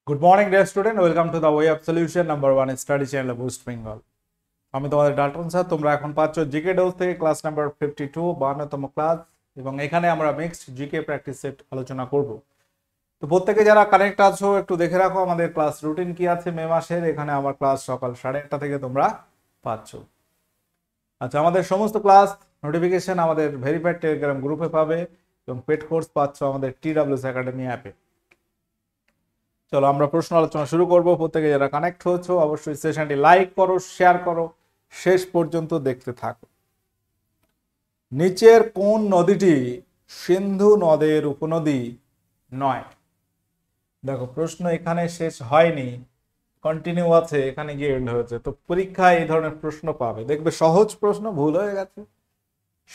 Good morning dear student, welcome to the way of solution number 1 study channel boost Bengal. আমি তোমাদের Dalton sir. তোমরা এখন পাচ্ছ GK dose থেকে ক্লাস নাম্বার 52, 52তম ক্লাস, এবং এখানে আমরা মিক্সড জিকে প্র্যাকটিস সেট আলোচনা করব। তো প্রত্যেকে যারা কানেক্ট আছো একটু দেখে রাখো আমাদের ক্লাস রুটিন কি আছে মে মাসের। এখানে আমার ক্লাস সকাল 1:30 থেকে তোমরা পাচ্ছ। আচ্ছা, আমাদের সমস্ত ক্লাস নোটিফিকেশন আমাদের ভেরিফাইড টেলিগ্রাম গ্রুপে পাবে এবং পেড কোর্স পাচ্ছ আমাদের TWS একাডেমি অ্যাপে। চলো আমরা প্রশ্ন আলোচনা শুরু করব। প্রত্যেকে যারা কানেক্ট হয়েছো অবশ্যই সেশনটি লাইক করো, শেয়ার করো, শেষ পর্যন্ত দেখতে থাকো। নিচের কোন নদীটি সিন্ধু নদের উপনদী নয়? দেখো, প্রশ্ন এখানে শেষ হয়নি, কন্টিনিউ আছে, এখানে গিয়ে এন্ড হয়েছে। তো পরীক্ষায় এই ধরনের প্রশ্ন পাবে, দেখবে সহজ প্রশ্ন ভুল হয়ে গেছে।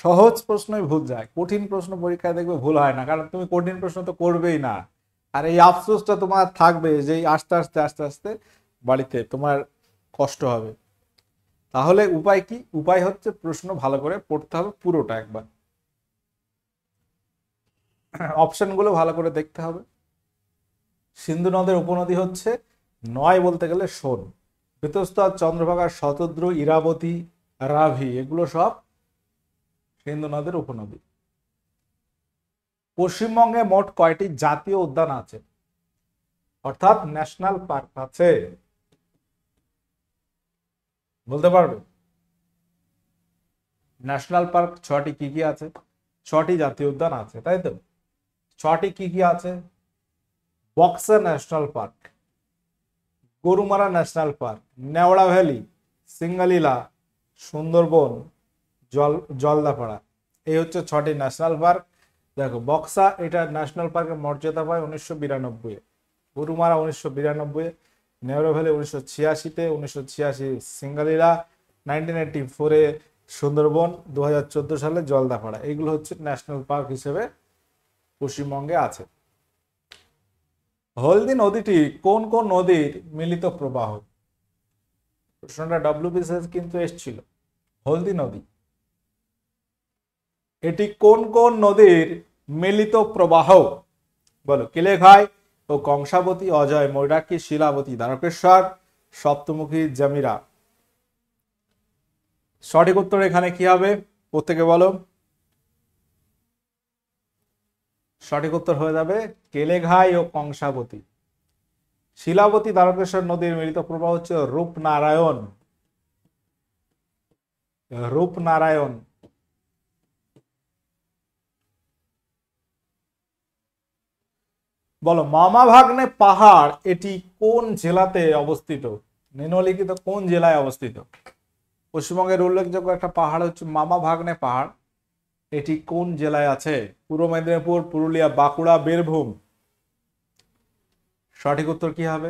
সহজ প্রশ্নই ভুল যায়, কঠিন প্রশ্ন পরীক্ষায় দেখবে ভুল হয় না, কারণ তুমি কঠিন প্রশ্ন তো করবেই না। আর এই আফসোসটা তোমার থাকবে যে আস্তে আস্তে আস্তে আস্তে বাড়িতে তোমার কষ্ট হবে। তাহলে উপায় কি? উপায় হচ্ছে প্রশ্ন ভালো করে পড়তে হবে পুরোটা একবার, অপশনগুলো ভালো করে দেখতে হবে। সিন্ধু নদের উপনদী হচ্ছে নয়, বলতে গেলে শোন, বেতস্তা, চন্দ্রভাগা, শতদ্রু, ইরাবতী, রাভি, এগুলো সব সিন্ধু নদের উপনদী। পশ্চিমবঙ্গে মোট কয়টি জাতীয় উদ্যান আছে, অর্থাৎ ন্যাশনাল পার্ক আছে? বলতে পারবে? ন্যাশনাল পার্ক 6টি, কি কি আছে? 6টি জাতীয় উদ্যান আছে, তাই তো? 6টি কি কি আছে? Buxa national park, Gorumara national park, Neora valley, Singalila, Sundarban, Jaldapara. এই হচ্ছে 6টি ন্যাশনাল পার্ক। দেখো, বক্সা এটা ন্যাশনাল পার্কের মর্যাদা পায় 1992-এ, গরুমারা 1992-এ, নেওড়া ভ্যালি 1986-তে, 1986 সিঙ্গালীলা, 1984-এ সুন্দরবন, 2014 সালে জলদাপাড়া। এগুলো হচ্ছে ন্যাশনাল পার্ক হিসেবে পশ্চিমবঙ্গে আছে। হলদি নদীটি কোন কোন নদীর মিলিত প্রবাহ? প্রশ্নটা ডব্লিউবিসিএস কিন্তু এসেছিল। হলদি নদী এটি কোন কোন নদীর মিলিত প্রবাহ? বলো। কেলেঘাই ও কংসাবতী, অজয়, মৈরাকি, শিলাবতী, দ্বারকেশ্বর, সপ্তমুখী, জামিরা। সঠিক উত্তর এখানে কি হবে প্রত্যেকে বলো। সঠিক উত্তর হয়ে যাবে কেলেঘাই ও কংসাবতী। শিলাবতী, দ্বারকেশ্বর নদীর মিলিত প্রবাহ হচ্ছে রূপনারায়ণ। রূপনারায়ণ। বলো, মামা ভাগ্নে পাহাড় এটি কোন জেলাতে অবস্থিত? নিম্নলিখিত কোন জেলায় অবস্থিত? পশ্চিমবঙ্গের উল্লেখযোগ্য একটা পাহাড় হচ্ছে মামা ভাগ্নে পাহাড়। এটি কোন জেলায় আছে? পূর্ব মেদিনীপুর, পুরুলিয়া, বাঁকুড়া, বীরভূম। সঠিক উত্তর কি হবে?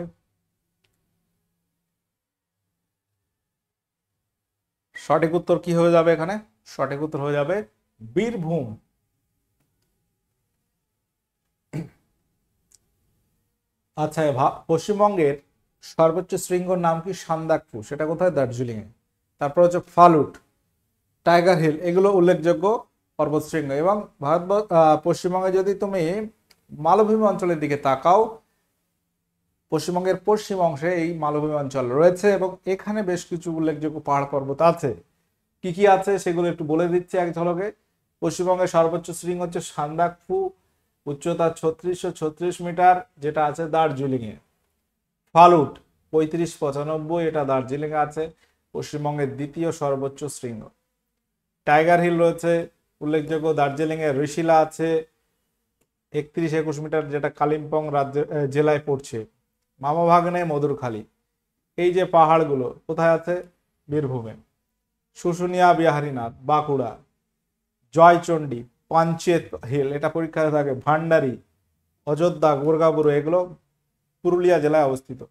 সঠিক উত্তর কি হয়ে যাবে এখানে? সঠিক উত্তর হয়ে যাবে বীরভূম। আচ্ছা, পশ্চিমবঙ্গের সর্বোচ্চ শৃঙ্গর নাম কি? সান্দাকফু। সেটা কোথায়? দার্জিলিং এ। তারপর হচ্ছে ফালুট, টাইগার হিল, এগুলো উল্লেখযোগ্য পর্বতশৃঙ্গ। এবং পশ্চিমবঙ্গে যদি তুমি মালভূমি অঞ্চলের দিকে তাকাও, পশ্চিমবঙ্গের পশ্চিম অংশে এই মালভূমি অঞ্চল রয়েছে এবং এখানে বেশ কিছু উল্লেখযোগ্য পাহাড় পর্বত আছে। কি কি আছে সেগুলো একটু বলে দিচ্ছি এক ঝলকে। পশ্চিমবঙ্গের সর্বোচ্চ শৃঙ্গ হচ্ছে সান্দাকফু, উচ্চতা 3636 মিটার, যেটা আছে দার্জিলিং এ। ফালুট 3595, এটা দার্জিলিং এ আছে, পশ্চিমবঙ্গের দ্বিতীয় সর্বোচ্চ শৃঙ্গ। টাইগার হিল রয়েছে উল্লেখযোগ্য, দার্জিলিং এর ঋষিলা আছে 3121 মিটার, যেটা কালিম্পং জেলায় পড়ছে। মামা ভাগ্নে, মধুরখালী, এই যে পাহাড়গুলো কোথায় আছে? বীরভূমে। শুশুনিয়া, বিহারীনাথ, বাঁকুড়া, জয়চন্ডী, পাঞ্চেত হিল, এটা পরীক্ষায় থাকে, ভান্ডারি, অযোধ্যা, গোরগাবুরু, এগুলো পুরুলিয়া জেলায় অবস্থিত।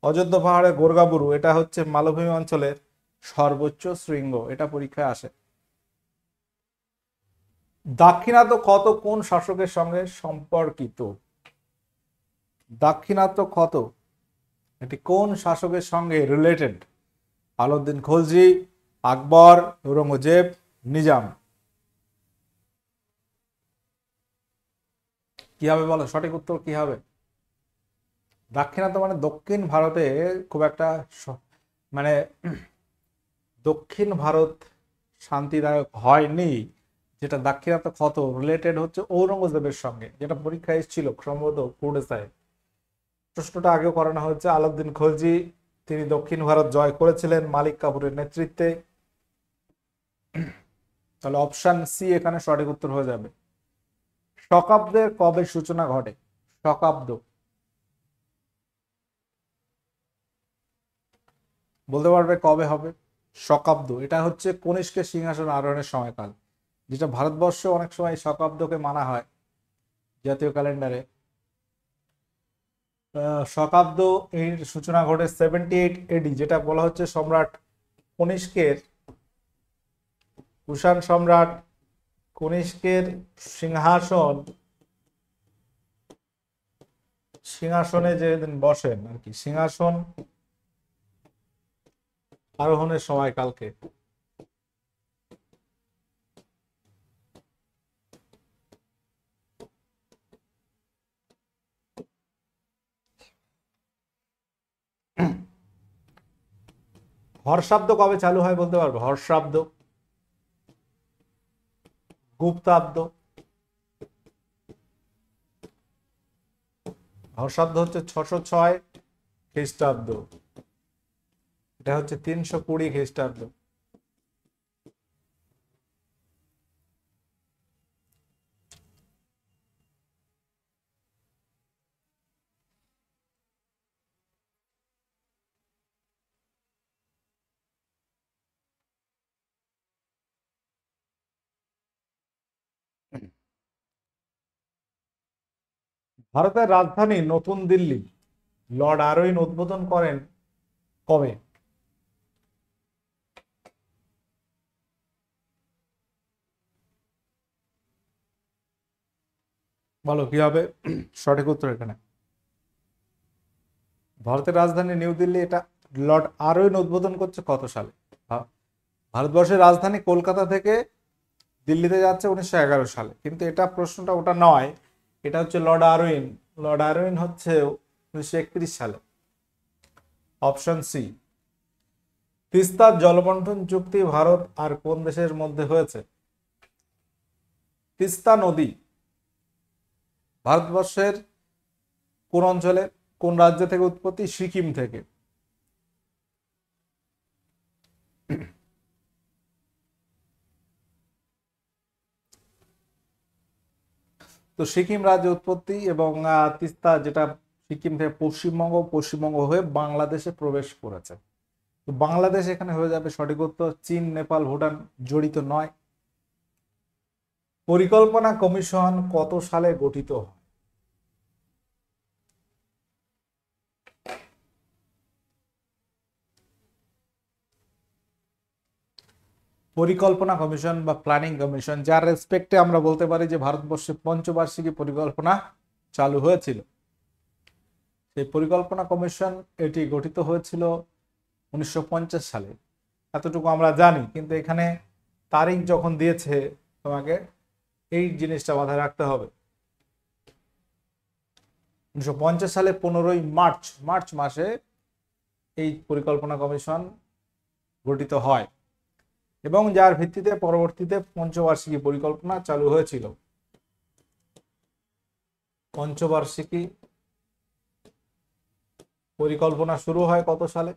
অযোধ্যা পাহাড়ের গোরগাবুরু, এটা হচ্ছে মালভূমি অঞ্চলের সর্বোচ্চ শৃঙ্গ, এটা পরীক্ষায় আসে। দাক্ষিণাত্য ক্ষত কোন শাসকের সঙ্গে সম্পর্কিত? দাক্ষিণাত্য ক্ষত এটি কোন শাসকের সঙ্গে রিলেটেড? আলাউদ্দিন খলজি, আকবর, ঔরঙ্গজেব, নিজাম। কি হবে বলো, সঠিক উত্তর কি হবে? দাক্ষিণাত্য মানে দক্ষিণ ভারতে খুব একটা মানে দক্ষিণ ভারত শান্তিদায়ক হয়নি, যেটা দাক্ষিণাত্য ক্ষত রিলেটেড হচ্ছে ঔরঙ্গজেবের সঙ্গে, যেটা পরীক্ষা এসেছিল সম্ভবত কুর্ডেসায়। প্রশ্নটা আগেও করানো হয়েছে। আলাউদ্দিন খলজি তিনি দক্ষিণ ভারত জয় করেছিলেন মালিক কাফুরের নেতৃত্বে। তাহলে অপশন সি এখানে সঠিক উত্তর হয়ে যাবে। শকাব্দের কবে সূচনা ঘটে? শকাব্দ বলতে পারবে কবে হবে? শকাব্দ এটা হচ্ছে কনিষ্কের সিংহাসন আরোহণের সময়কাল, যেটা ভারতবর্ষে অনেক সময় শকাব্দকে মানা হয় জাতীয় ক্যালেন্ডারে। শকাব্দ এর সূচনা ঘটে 78 এডি, যেটা বলা হচ্ছে সম্রাট কনিষ্কের, কুষাণ সম্রাট কনিষ্কের সিংহাসনে যেদিন বসেন আর কি, সিংহাসন আরোহণের সময়কালকে। হর্ষাব্দ কবে চালু হয় বলতে পারবো? হর্ষাব্দ, গুপ্তাব্দ। হর্ষাব্দ হচ্ছে 606 খ্রিস্টাব্দ, এটা হচ্ছে 320 খ্রিস্টাব্দ। ভারতের রাজধানী নতুন দিল্লি লর্ড আরউইন উদ্বোধন করেন কবে? বলো কি হবে সঠিক উত্তর এখানে? ভারতের রাজধানী নিউ দিল্লি, এটা লর্ড আরউইন উদ্বোধন করছে কত সালে? ভারতবর্ষের রাজধানী কলকাতা থেকে দিল্লিতে যাচ্ছে 1911 সালে, কিন্তু এটা প্রশ্নটা ওটা নয়, এটা হচ্ছে লর্ড আরউইন। লর্ড আরউইন হচ্ছে 1931 সালে। Option C. তিস্তার জলবন্টন চুক্তি ভারত আর কোন দেশের মধ্যে হয়েছে? তিস্তা নদী ভারতবর্ষের কোন অঞ্চলে, কোন রাজ্য থেকে উৎপত্তি? সিকিম থেকে। তো সিকিম রাজ্যে উৎপত্তি, এবং তিস্তা যেটা সিকিম থেকে পশ্চিমবঙ্গ হয়ে বাংলাদেশে প্রবেশ করেছে। তো বাংলাদেশ এখানে হয়ে যাবে সঠিক উত্তর। চীন, নেপাল, ভুটান জড়িত নয়। পরিকল্পনা কমিশন কত সালে গঠিত হয়? পরিকল্পনা কমিশন বা প্ল্যানিং কমিশন, যার রেসপেক্টে আমরা বলতে পারি যে ভারতবর্ষে পঞ্চবার্ষিকী পরিকল্পনা চালু হয়েছিল। সেই পরিকল্পনা কমিশন এটি গঠিত হয়েছিল 1950 সালে, এতটুকু আমরা জানি। কিন্তু এখানে তারিখ যখন দিয়েছে তোমাকে এই জিনিসটা মাথায় রাখতে হবে। 1950 সালে 15ই মার্চ মাসে এই পরিকল্পনা কমিশন গঠিত হয়, এবং যার ভিত্তিতে পরবর্তীতে পঞ্চবার্ষিকী পরিকল্পনা চালু হয়েছিল। পঞ্চবার্ষিকী পরিকল্পনা শুরু হয় কত সালে?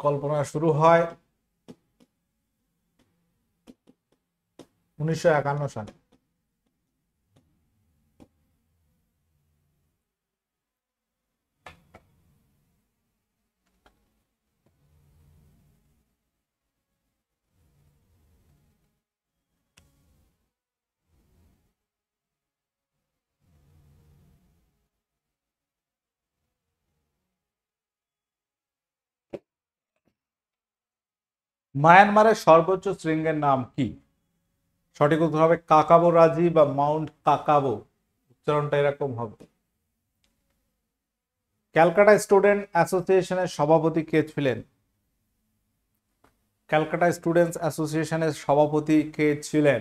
কল্পনা শুরু হয় 1951 সালে। মায়ানমারের সর্বোচ্চ শৃঙ্গের নাম কি? সঠিক উত্তর হবে কাকাবো রাজি বা মাউন্ট কাকাবো, উচ্চারণটা এরকম হবে। ক্যালকাটা স্টুডেন্ট অ্যাসোসিয়েশনের সভাপতি কে ছিলেন? ক্যালকাটা স্টুডেন্টস অ্যাসোসিয়েশনের সভাপতি কে ছিলেন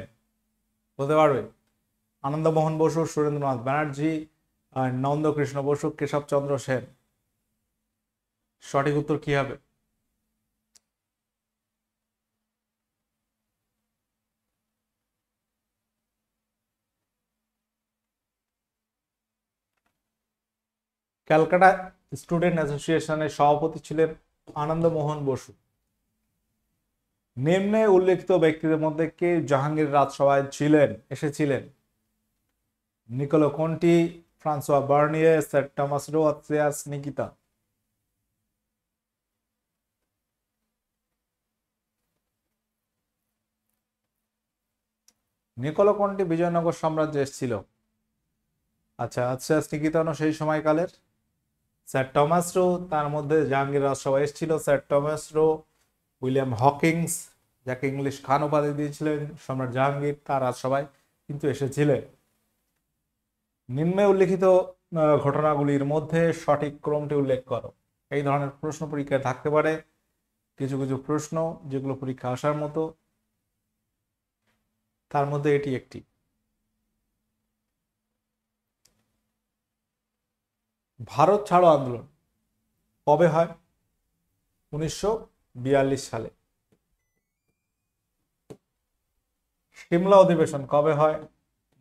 বলতে পারবে? আনন্দমোহন বসু, সুরেন্দ্রনাথ ব্যানার্জি, নন্দকৃষ্ণ বসু, কেশবচন্দ্র সেন। সঠিক উত্তর কি হবে? ক্যালকাটা স্টুডেন্ট অ্যাসোসিয়েশনের সভাপতি ছিলেন আনন্দমোহন বসু। নিম্নে উল্লেখিত ব্যক্তিদের মধ্যে কে জাহাঙ্গীর রাজসভায় এসেছিলেন? Niccolo Conti, Francois Bernier, sir Thomas Roe, আত্রিয়াস নিকিতা। নিকোলো কন্টি বিজয়নগর সাম্রাজ্যে এসেছিল। আচ্ছা, আত্রিয়াস নিকিতানো সেই সময়কালের। স্যার টমাস রো, তার মধ্যে জাহাঙ্গীর রাজসভায় এসেছিল sir Thomas rho, William Hawkins, যাকে ইংলিশ খান উপাধি দিয়েছিলেন সম্রাট জাহাঙ্গীর, তার রাজসভায় কিন্তু এসেছিলেন। নিম্নে উল্লেখিত ঘটনাগুলির মধ্যে সঠিক ক্রমটি উল্লেখ করো। এই ধরনের প্রশ্ন পরীক্ষায় থাকতে পারে, কিছু কিছু প্রশ্ন যেগুলো পরীক্ষা আসার মতো, তার মধ্যে এটি একটি। ভারত ছাড়ো আন্দোলন কবে হয়? 1942 সালে। সিমলা অধিবেশন কবে হয়?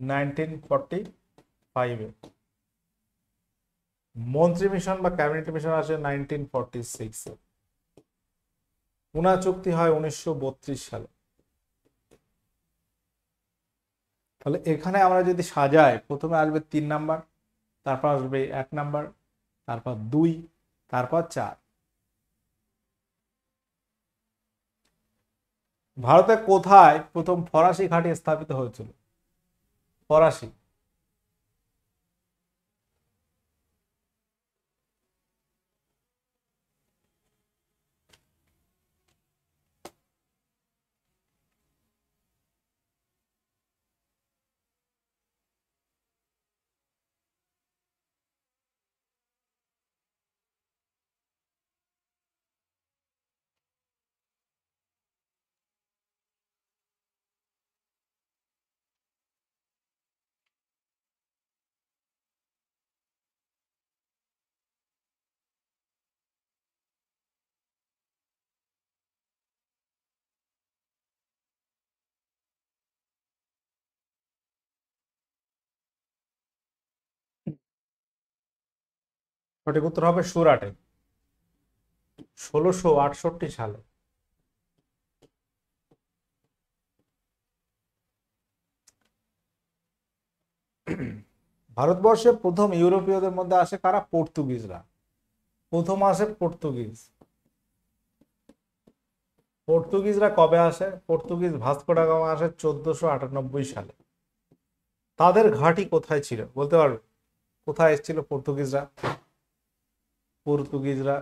1945-এ। মন্ত্রী মিশন বা ক্যাবিনেট মিশন আসে 1946-এ। পুনা চুক্তি হয় 1932 সালে। তাহলে এখানে আমরা যদি সাজাই, প্রথমে আসবে 3 নাম্বার, তারপর আসবে 1 নাম্বার, তারপর 2, তারপর 4। ভারতে কোথায় প্রথম ফরাসি ঘাঁটি স্থাপিত হয়েছিল? ফরাসি। সঠিক উত্তর হবে সুরাটে, 1668 সালে। ভারতবর্ষে প্রথম ইউরোপীয়দের মধ্যে আসে কারা? পর্তুগিজরা। প্রথম আসে পর্তুগিজ। পর্তুগিজরা কবে আসে? পর্তুগিজ ভাস্কো ডা গামা আসে 1498 সালে। তাদের ঘাঁটি কোথায় ছিল বলতে পারবে? কোথায় এসেছিল পর্তুগিজরা? পর্তুগিজরা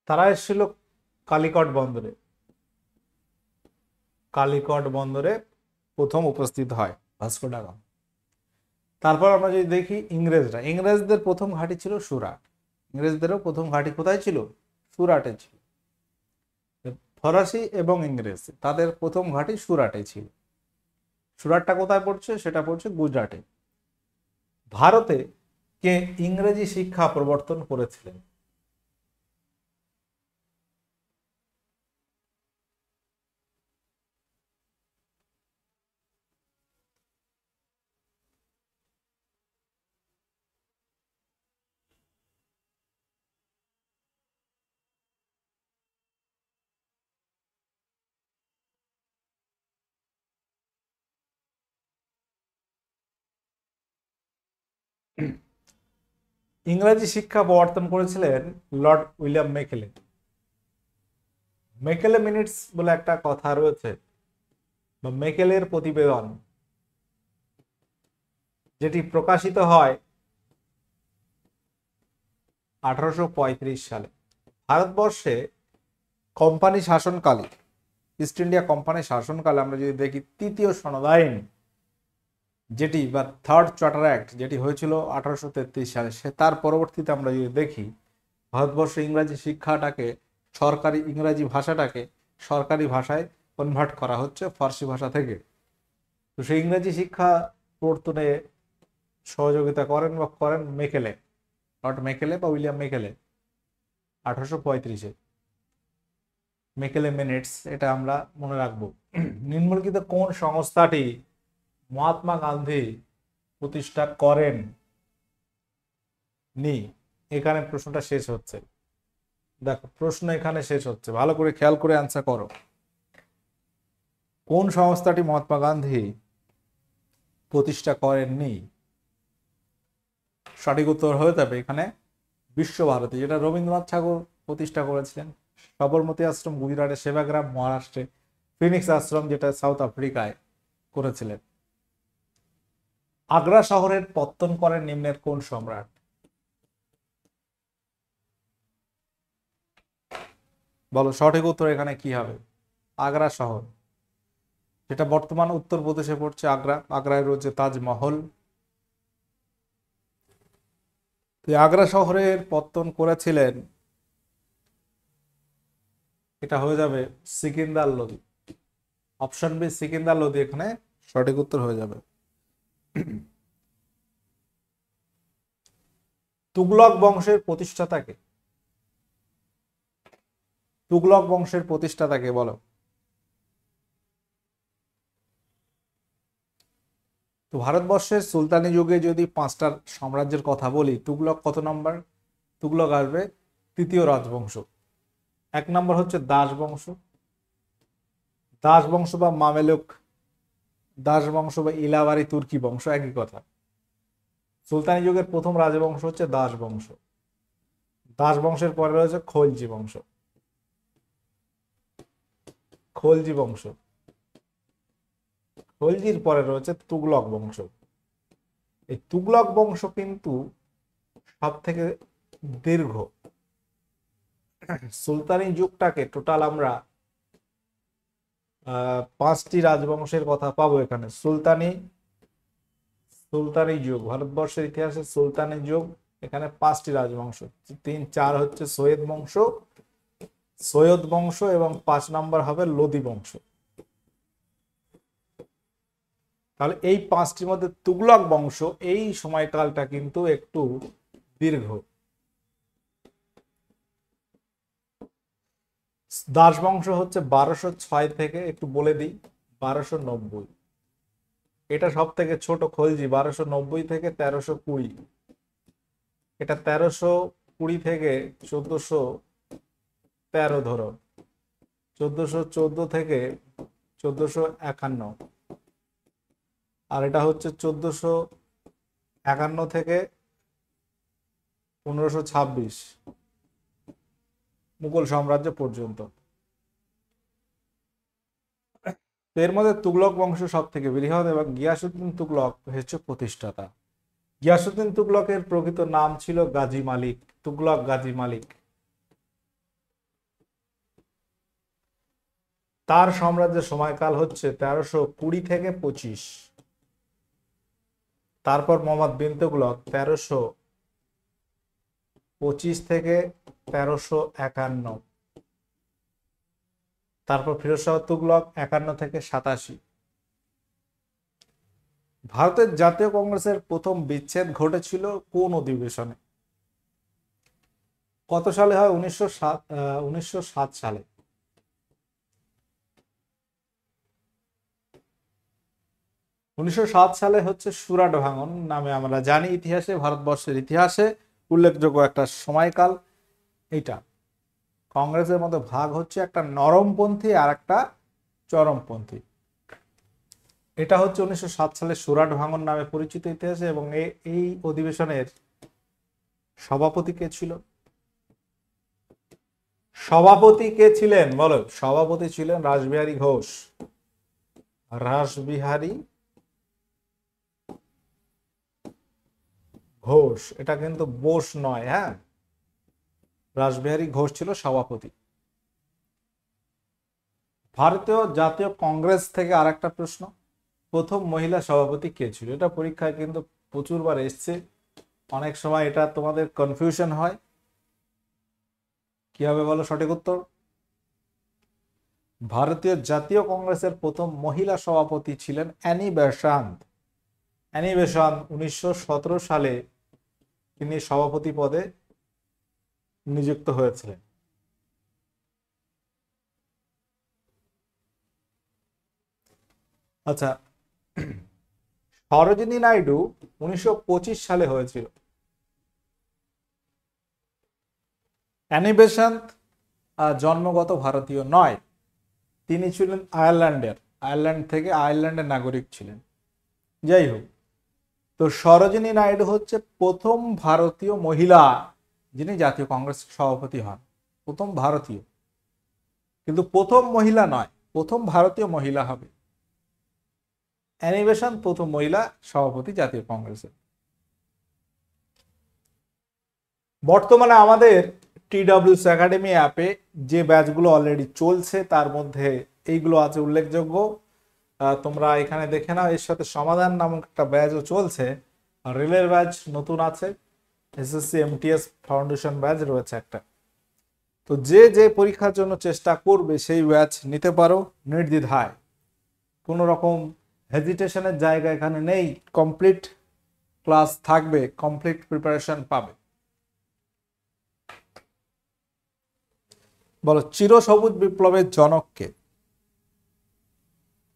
তারা এসেছিল কালিকট বন্দরে। কালিকট বন্দরে প্রথম উপস্থিত হয় ভাস্কো ডা গামা। তারপর আমরা যদি দেখি ইংরেজদের প্রথম ঘাঁটি ছিল সুরাট। ইংরেজদেরও প্রথম ঘাঁটি কোথায় ছিল? সুরাটে ছিল। ফরাসি এবং ইংরেজ তাদের প্রথম ঘাঁটি সুরাটে ছিল। সুরাটটা কোথায় পড়ছে? সেটা পড়ছে গুজরাটে। ভারতে কে ইংরেজি শিক্ষা প্রবর্তন করেছিলেন? ইংরেজি শিক্ষা প্রবর্তন করেছিলেন লর্ড উইলিয়াম মেকেলে। মেকেলে মিনিটস বলে একটা কথা রয়েছে, বা মেকেলের প্রতিবেদন, যেটি প্রকাশিত হয় 1835 সালে। ভারতবর্ষে কোম্পানি শাসনকালে, ইস্ট ইন্ডিয়া কোম্পানি শাসনকালে আমরা যদি দেখি তৃতীয় সনদ আইন যেটি বা থার্ড চার্টার অ্যাক্ট যেটি হয়েছিল 1833 সালে, সে তার পরবর্তীতে আমরা যদি দেখি ভারতবর্ষে ইংরাজি শিক্ষাটাকে, সরকারি ইংরাজি ভাষাটাকে সরকারি ভাষায় কনভার্ট করা হচ্ছে ফার্সি ভাষা থেকে। তো সেই ইংরেজি শিক্ষা প্রবর্তনে সহযোগিতা করেন মেকেলে, লর্ড মেকেলে বা উইলিয়াম মেকেলে 1835-এ। মেকেলে মিনিটস, এটা আমরা মনে রাখবো। নিম্নলিখিত কোন সংস্থাটি মহাত্মা গান্ধী প্রতিষ্ঠা করেন নি? এখানে প্রশ্নটা শেষ হচ্ছে। দেখো প্রশ্ন এখানে শেষ হচ্ছে, ভালো করে খেয়াল করে অ্যান্সার করো। কোন সংস্থাটি মহাত্মা গান্ধী প্রতিষ্ঠা করেননি? সঠিক উত্তর হয়ে যাবে এখানে বিশ্বভারতী, যেটা রবীন্দ্রনাথ ঠাকুর প্রতিষ্ঠা করেছিলেন। সবরমতী আশ্রম গুজরাটে, সেবাগ্রাম মহারাষ্ট্রে, ফিনিক্স আশ্রম যেটা সাউথ আফ্রিকায় করেছিলেন। আগ্রা শহরের পত্তন করেন নিম্নের কোন সম্রাট? বলো সঠিক উত্তর এখানে কি হবে? আগ্রা শহর, যেটা বর্তমান উত্তরপ্রদেশে পড়ছে। আগ্রায় রয়েছে তাজমহল। আগ্রা শহরের পত্তন করেছিলেন, এটা হয়ে যাবে সিকিন্দার লোধি। অপশন বি সিকিন্দার লোধি এখানে সঠিক উত্তর হয়ে যাবে। তুগলক বংশের প্রতিষ্ঠাতাকে, তুগলক বংশের প্রতিষ্ঠাতাকে বলো। তো ভারতবর্ষের সুলতানি যুগে যদি 5টা সাম্রাজ্যের কথা বলি, তুগলক কত নম্বর? তুগলক আসবে তৃতীয় রাজবংশ। 1 নম্বর হচ্ছে দাস বংশ, দাস বংশ বা মামেলুক দাস বংশ বা ইলাবারি তুর্কি বংশ, একই কথা। সুলতানি যুগের প্রথম রাজবংশ হচ্ছে দাস বংশ। দাস বংশের পরে রয়েছে খলজি বংশ, খলজি বংশ। খলজির পরে রয়েছে তুগলক বংশ। এই তুগলক বংশ কিন্তু সব থেকে দীর্ঘ। সুলতানি যুগটাকে টোটাল আমরা 5টি রাজবংশের কথা পাবো এখানে। সুলতানি যুগ, ভারতবর্ষের ইতিহাসে সুলতানি যুগ, এখানে 5টি রাজবংশ। 3-4 হচ্ছে সৈয়দ বংশ এবং 5 নম্বর হবে লোদি বংশ। তাহলে এই 5টির মধ্যে তুগলক বংশ এই সময়কালটা কিন্তু একটু দীর্ঘ। দাস বংশ হচ্ছে 1206 থেকে, একটু বলে দিই, 1290। এটা সব থেকে ছোট খলজি 1290 থেকে 1320। এটা 1320 থেকে 1413 ধরো, 1414 থেকে 1451, আর এটা হচ্ছে 1451 থেকে 1526 মুঘল সাম্রাজ্য পর্যন্ত। এর মধ্যে তুগলক বংশ সব থেকে বৃহৎ এবং গিয়াসুদ্দিন তুগলক হচ্ছে প্রতিষ্ঠাতা। গিয়াসুদ্দিন তুগলকের প্রকৃত নাম ছিল গাজী মালিক, তুগলক গাজী মালিক। তার সাম্রাজ্যের সময়কাল হচ্ছে 1320 থেকে 25। তারপর মোহাম্মদ বিন তুগলক 1325 থেকে 1351। তারপর ফিরোজ শাহ তুগলক 51 থেকে 87। ভারতের জাতীয় কংগ্রেসের প্রথম বিচ্ছেদ ঘটেছিল কোন অধিবেশনে? কত সালে হয়? 1907 সালে। 1907 সালে হচ্ছে সুরাট ভাঙন নামে আমরা জানি ইতিহাসে, ভারতবর্ষের ইতিহাসে উল্লেখযোগ্য একটা সময়কাল। এইটা কংগ্রেসের মধ্যে ভাগ হচ্ছে একটা নরমপন্থী আর একটা চরমপন্থী। এটা হচ্ছে 1907 সালে সুরাট ভাঙন নামে পরিচিত ইতিহাসে। এবং এই অধিবেশনের সভাপতি কে ছিল? সভাপতি কে ছিলেন বলো? সভাপতি ছিলেন রাসবিহারী ঘোষ। রাসবিহারী ঘোষ, এটা কিন্তু বোস নয়, হ্যাঁ। রাসবিহারী ঘোষ ছিল সভাপতি। ভারতীয় জাতীয় কংগ্রেস থেকে আরেকটা প্রশ্ন, প্রথম মহিলা সভাপতি কে ছিল? এটা পরীক্ষায় কিন্তু প্রচুরবার এসছে, অনেক সময় এটা তোমাদের কনফিউশন হয়। কি হবে বলো সঠিক উত্তর? ভারতীয় জাতীয় কংগ্রেসের প্রথম মহিলা সভাপতি ছিলেন অ্যানি বেসান্ত। অ্যানি বেসান্ত 1917 সালে তিনি সভাপতি পদে নিযুক্ত হয়েছিলেন। আচ্ছা, সরোজিনী নাইডু 1925 সালে হয়েছিল। অ্যানি বেসান্ত জন্মগত ভারতীয় নয়, তিনি ছিলেন আয়ারল্যান্ডের, আয়ারল্যান্ড থেকে আয়ারল্যান্ডের নাগরিক ছিলেন। যাই হোক, তো সরোজিনী নাইডু হচ্ছে প্রথম ভারতীয় মহিলা যিনি জাতীয় কংগ্রেস সভাপতি হন, প্রথম ভারতীয়, কিন্তু প্রথম মহিলা নয়, প্রথম ভারতীয় মহিলা হবে। অ্যানি বেসান্ত প্রথম মহিলা সভাপতি জাতীয় কংগ্রেসের। বর্তমানে আমাদের TWS একাডেমি অ্যাপে যে ব্যাচগুলো অলরেডি চলছে তার মধ্যে এইগুলো আছে উল্লেখযোগ্য, তোমরা এখানে দেখে নাও। এর সাথে সমাধান নামক একটা ব্যাচও চলছে, রিলের ব্যাচ নতুন আছে, SSC MTS ফাউন্ডেশন ব্যাচ রয়েছে একটা। তো যে যে পরীক্ষার জন্য চেষ্টা করবে সেই ব্যাচ নিতে পারো নির্দ্বিধায়, কোনো রকম হেজিটেশনের জায়গা এখানে নেই। কমপ্লিট ক্লাস থাকবে, কমপ্লিট প্রিপারেশন পাবে। বলো চিরসবুজ বিপ্লবের জনক কে?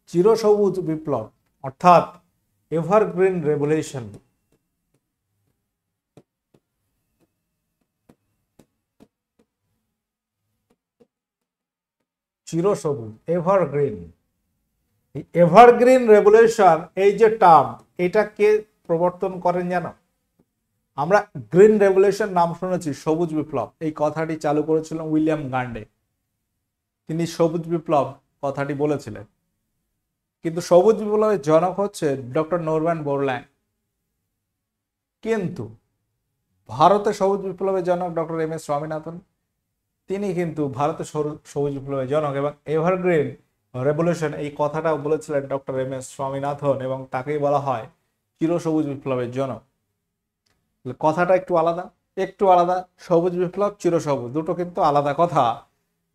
চিরসবুজ বিপ্লব অর্থাৎ এভারগ্রিন রেভলিউশন, চিরসবুজ এভারগ্রিন, এভারগ্রিন রেভলিউশন এই যে টার্ম, এটা কে প্রবর্তন করেন জানো? আমরা গ্রিন রেভলিউশন নাম শুনেছি, সবুজ বিপ্লব এই কথাটি চালু করেছিলেন উইলিয়াম গান্ডে, তিনি সবুজ বিপ্লব কথাটি বলেছিলেন। কিন্তু সবুজ বিপ্লবের জনক হচ্ছে ডক্টর নরম্যান বোরল্যাং। কিন্তু ভারতে সবুজ বিপ্লবের জনক ডক্টর MS স্বামীনাথন, তিনি কিন্তু ভারতের সবুজ বিপ্লবের জনক, এবং এভারগ্রিন রেভলিউশন এই কথাটাও বলেছিলেন ডক্টর MS স্বামীনাথন, এবং তাকেই বলা হয় চিরসবুজ বিপ্লবের জনক। কথাটা একটু আলাদা, একটু আলাদা, সবুজ বিপ্লব চিরসবুজ দুটো কিন্তু আলাদা কথা।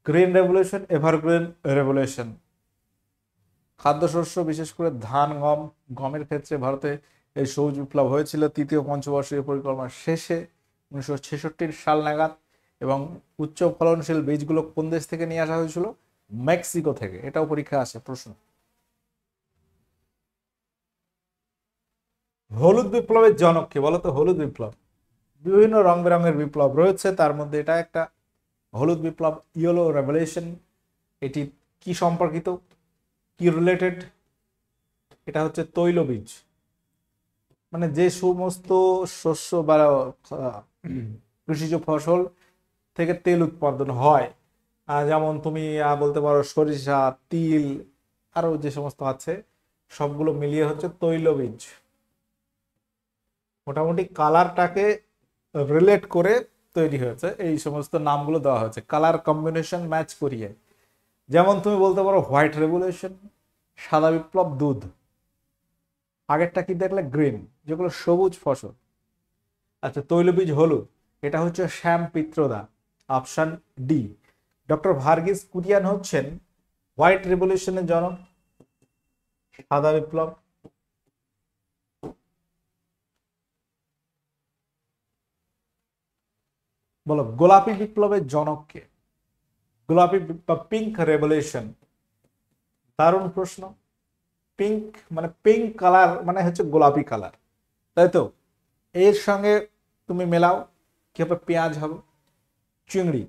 Green revolution, evergreen revolution. খাদ্যশস্য বিশেষ করে ধান, গমের ক্ষেত্রে ভারতে এই সবুজ বিপ্লব হয়েছিল তৃতীয় পঞ্চবার্ষিক পরিকল্পনার শেষে 1966 সাল নাগাদ। এবং উচ্চ ফলনশীল বীজগুলো কোন দেশ থেকে নিয়ে আসা হয়েছিল? মেক্সিকো থেকে। এটাও পরীক্ষা আসে প্রশ্ন। হলুদ বিপ্লবের জনক কে বলতো? হলুদ বিপ্লব, বিভিন্ন রং বেরঙের বিপ্লব রয়েছে, তার মধ্যে এটা একটা হলুদ বিপ্লব, ইয়েলো রেভলিউশন। এটি কি সম্পর্কিত, কি রিলেটেড? এটা হচ্ছে তৈলবীজ, মানে যে সমস্ত শস্য বা কৃষিজ ফসল থেকে তেল উৎপাদন হয়, যেমন তুমি বলতে পারো সরিষা, তিল, আরো যে সমস্ত আছে সবগুলো মিলিয়ে হচ্ছে তৈলবীজ। মোটামুটি কালারটাকে রিলেট করে তৈরি হয়েছে, এই সমস্ত নামগুলো দেওয়া হয়েছে কালার কম্বিনেশন ম্যাচ করিয়ে। যেমন তুমি বলতে পারো হোয়াইট রেভলিউশন, সাদা বিপ্লব, দুধ। আগেরটা কি দেখলে? গ্রিন, যেগুলো সবুজ ফসল। আচ্ছা, তৈলবীজ হলুদ, এটা হচ্ছে Sam Pitroda, option D. Doctor Verghese Kurien হচ্ছেন হোয়াইট রেভলিউশনের জনক, সাদা বিপ্লব। বলো গোলাপি বিপ্লবের জনক কে? গোলাপি পিঙ্ক রেভলিউশন, দারুণ প্রশ্ন। পিঙ্ক মানে পিঙ্ক কালার মানে হচ্ছে গোলাপি কালার, তাই তো? এর সঙ্গে তুমি মেলাও, কি হবে? পেঁয়াজ হবে। চিংড়ি,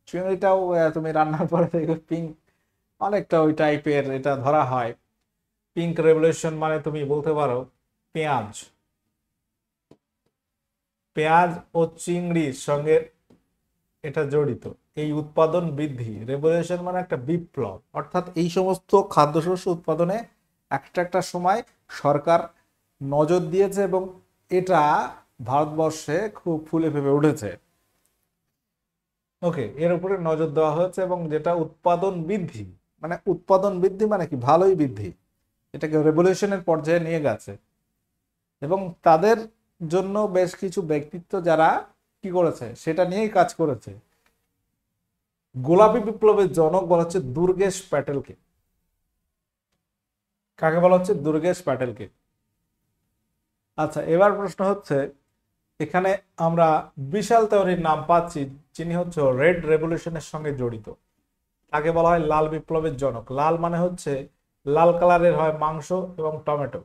চিংড়িটাও তুমি রান্নার পরে দেখবে পিঙ্ক, অনেকটা ওই টাইপের এটা ধরা হয়। পিঙ্ক রেভলিউশন মানে তুমি বলতে পারো পেঁয়াজ, পেঁয়াজ ও চিংড়ির সঙ্গে এটা জড়িত। এই উৎপাদন বৃদ্ধি, রেভলিউশন মানে একটা বিপ্লব, অর্থাৎ এই সমস্ত খাদ্যশস্য উৎপাদনে একটা একটা সময় সরকার নজর দিয়েছে এবং এটা ভারতবর্ষে খুব ফুলে ফেপে উঠেছে। ওকে, এর উপরে নজর দেওয়া হয়েছে এবং যেটা উৎপাদন বৃদ্ধি মানে উৎপাদন বৃদ্ধি মানে কি, ভালোই বৃদ্ধি, এটাকে রেভলিউশনের পর্যায়ে নিয়ে গেছে। এবং তাদের জন্য বেশ কিছু ব্যক্তিত্ব যারা কি করেছে সেটা নিয়েই কাজ করেছে। গোলাপী বিপ্লবের জনক বলা হচ্ছে দুর্গেশ প্যাটেলকে। কাকে বলা হচ্ছে? দুর্গেশ প্যাটেলকে। আচ্ছা, এবার প্রশ্ন হচ্ছে, এখানে আমরা বিশাল তেওয়ারির নাম পাচ্ছি, যিনি হচ্ছে রেড রেভলিউশনের সঙ্গে জড়িত। তাকে বলা হয় লাল বিপ্লবের জনক। লাল মানে হচ্ছে লাল কালারের হয় মাংস এবং টমেটো,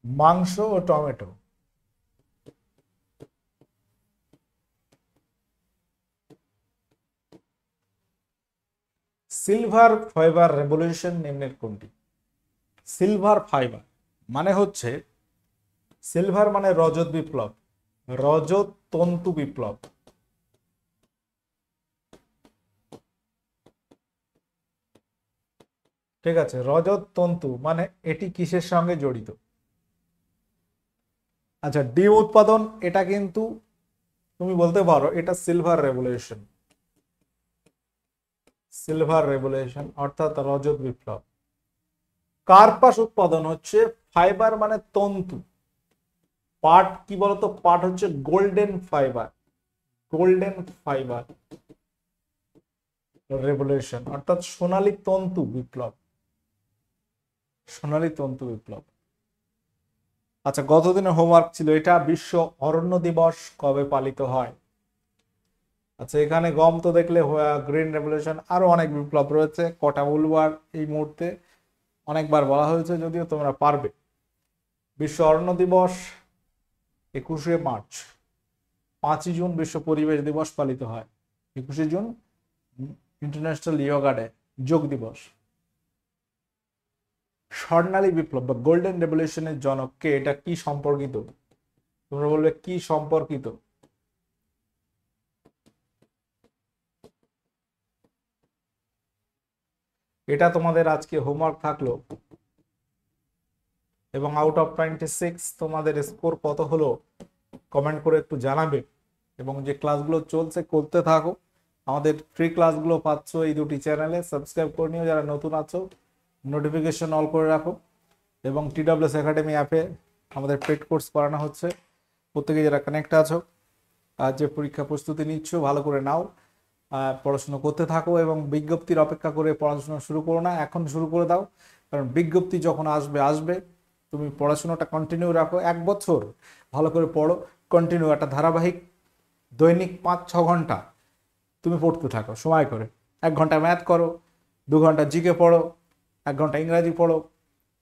মাংস ও টমেটো। সিলভার ফাইবার রেভলিউশন নিম্নের কোনটি? সিলভার ফাইবার মানে হচ্ছে, সিলভার মানে রজত বিপ্লব, রজত তন্তু বিপ্লব। ঠিক আছে, রজত তন্তু মানে এটি কিসের সঙ্গে জড়িত? আচ্ছা, ডিম উৎপাদন, এটা কিন্তু তুমি বলতে পারো এটা সিলভার রেভলিউশন, সিলভার রেভলিউশন অর্থাৎ রজত বিপ্লব। কার্পাস উৎপাদন হচ্ছে, ফাইবার মানে তন্তু, পাট কি বলতো, পাট হচ্ছে golden fibre, golden fibre revolution অর্থাৎ সোনালী তন্তু বিপ্লব, সোনালী তন্তু বিপ্লব। আচ্ছা, গতদিনের হোমওয়ার্ক ছিল এটা, বিশ্ব অরণ্য দিবস কবে পালিত হয়? আচ্ছা, এখানে গম তো দেখলে, গ্রিন রেভলিউশন, আরো অনেক বিপ্লব রয়েছে, কটা বলবো আর এই মুহূর্তে, অনেকবার বলা হয়েছে যদিও তোমরা পারবে। বিশ্ব অরণ্য দিবস 21শে মার্চ। 5ই জুন বিশ্ব পরিবেশ দিবস পালিত হয়। 21শে জুন ইন্টারন্যাশনাল যোগা ডে, যোগ দিবস। স্বর্ণালী বিপ্লব বা গোল্ডেন রেভলিউশনের জনককে, এটা কি সম্পর্কিত? তোমরা বলবে কি সম্পর্কিত? এটা তোমাদের আজকে হোমওয়ার্ক থাকলো। এবং আউট অফ 26 তোমাদের স্কোর কত হলো কমেন্ট করে একটু জানাবে। এবং যে ক্লাসগুলো চলছে করতে থাকো, আমাদের ফ্রি ক্লাসগুলো পাচ্ছ এই দুটি চ্যানেলে, সাবস্ক্রাইব করে নিও যারা নতুন আছো, নোটিফিকেশন অল করে রাখো। এবং TWS একাডেমি অ্যাপে আমাদের পেড কোর্স করানো হচ্ছে, প্রত্যেকে যারা কানেক্ট আছো আর যে পরীক্ষা প্রস্তুতি নিচ্ছ ভালো করে নাও, পড়াশোনা করতে থাকো এবং বিজ্ঞপ্তির অপেক্ষা করে পড়াশোনা শুরু করো না, এখন শুরু করে দাও, কারণ বিজ্ঞপ্তি যখন আসবে আসবে, তুমি পড়াশোনাটা কন্টিনিউ রাখো, 1 বছর ভালো করে পড়ো, কন্টিনিউ একটা ধারাবাহিক দৈনিক 5-6 ঘন্টা তুমি পড়তে থাকো সময় করে। 1 ঘন্টা ম্যাথ করো, 2 ঘন্টা জিকে পড়ো, 1 ঘন্টা ইংরাজি পড়ো,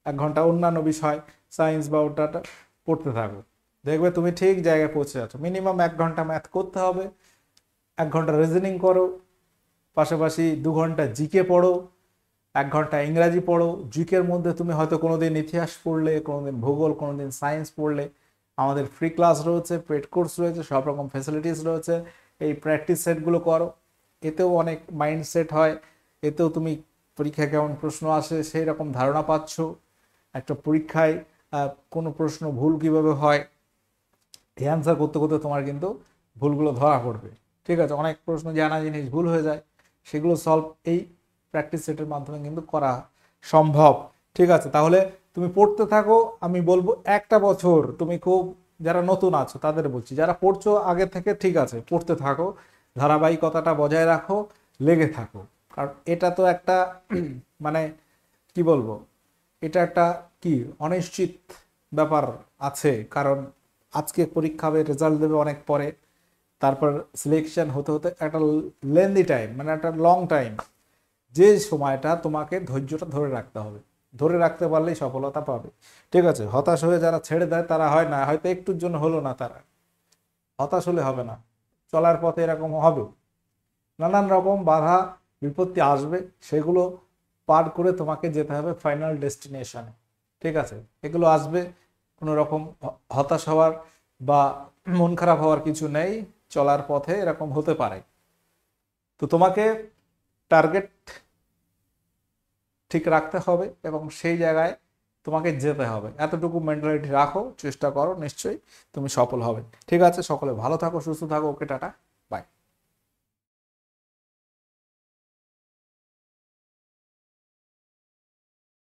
1 ঘন্টা অন্যান্য বিষয় সায়েন্স বা ওটাটা পড়তে থাকো, দেখবে তুমি ঠিক জায়গায় পৌঁছে যাচ্ছ। মিনিমাম 1 ঘন্টা ম্যাথ করতে হবে, 1 ঘন্টা রিজনিং করো, পাশাপাশি 2 ঘন্টা জিকে পড়ো, 1 ঘন্টা ইংরাজি পড়ো। জিকের মধ্যে তুমি হয়তো কোনোদিন ইতিহাস পড়লে, কোনোদিন ভূগোল, কোনোদিন সায়েন্স পড়লে, আমাদের ফ্রি ক্লাস রয়েছে, পেড কোর্স রয়েছে, সব রকম ফ্যাসিলিটিস রয়েছে, এই প্র্যাকটিস সেটগুলো করো, এতেও অনেক মাইন্ড সেট হয়, এতেও তুমি পরীক্ষায় কেমন প্রশ্ন আসে সেই রকম ধারণা পাচ্ছ। একটা পরীক্ষায় কোনো প্রশ্ন ভুল কিভাবে হয়, এই অ্যান্সার করতে করতে তোমার কিন্তু ভুলগুলো ধরা পড়বে। ঠিক আছে, অনেক প্রশ্ন জানা জিনিস ভুল হয়ে যায়, সেগুলো সলভ এই প্র্যাকটিস সেটের মাধ্যমে কিন্তু করা সম্ভব। ঠিক আছে, তাহলে তুমি পড়তে থাকো। আমি বলবো 1টা বছর তুমি খুব, যারা নতুন আছো তাদের বলছি, যারা পড়ছো আগে থেকে ঠিক আছে পড়তে থাকো, ধারাবাহিকতাটা বজায় রাখো, লেগে থাকো, কারণ এটা তো একটা মানে কি বলবো, এটা একটা কি অনিশ্চিত ব্যাপার আছে, কারণ আজকে পরীক্ষা হবে, রেজাল্ট দেবে অনেক পরে, তারপর সিলেকশন হতে হতে একটা লেন্দি টাইম, মানে একটা লং টাইম, যে সময়টা তোমাকে ধৈর্যটা ধরে রাখতে হবে, ধরে রাখতে পারলেই সফলতা পাবে। ঠিক আছে, হতাশ হয়ে যারা ছেড়ে দেয় তারা হয় না, হয়তো একটুর জন্য হলো না, তারা হতাশ হলে হবে না, চলার পথে এরকম হবে, নানান রকম বাধা বিপত্তি আসবে, সেগুলো পার করে তোমাকে যেতে হবে ফাইনাল ডেস্টিনেশনে। ঠিক আছে, এগুলো আসবে, কোনো রকম হতাশ হওয়ার বা মন খারাপ হওয়ার কিছু নেই, চলার পথে এরকম হতে পারে। তো তোমাকে টার্গেট ঠিক রাখতে হবে এবং সেই জায়গায় তোমাকে যেতে হবে, এতটুকু মেন্টালিটি রাখো, চেষ্টা করো, নিশ্চয়ই তুমি সফল হবে। ঠিক আছে, সকলে ভালো থাকো, সুস্থ থাকো, ওকে, টাটা, বাই।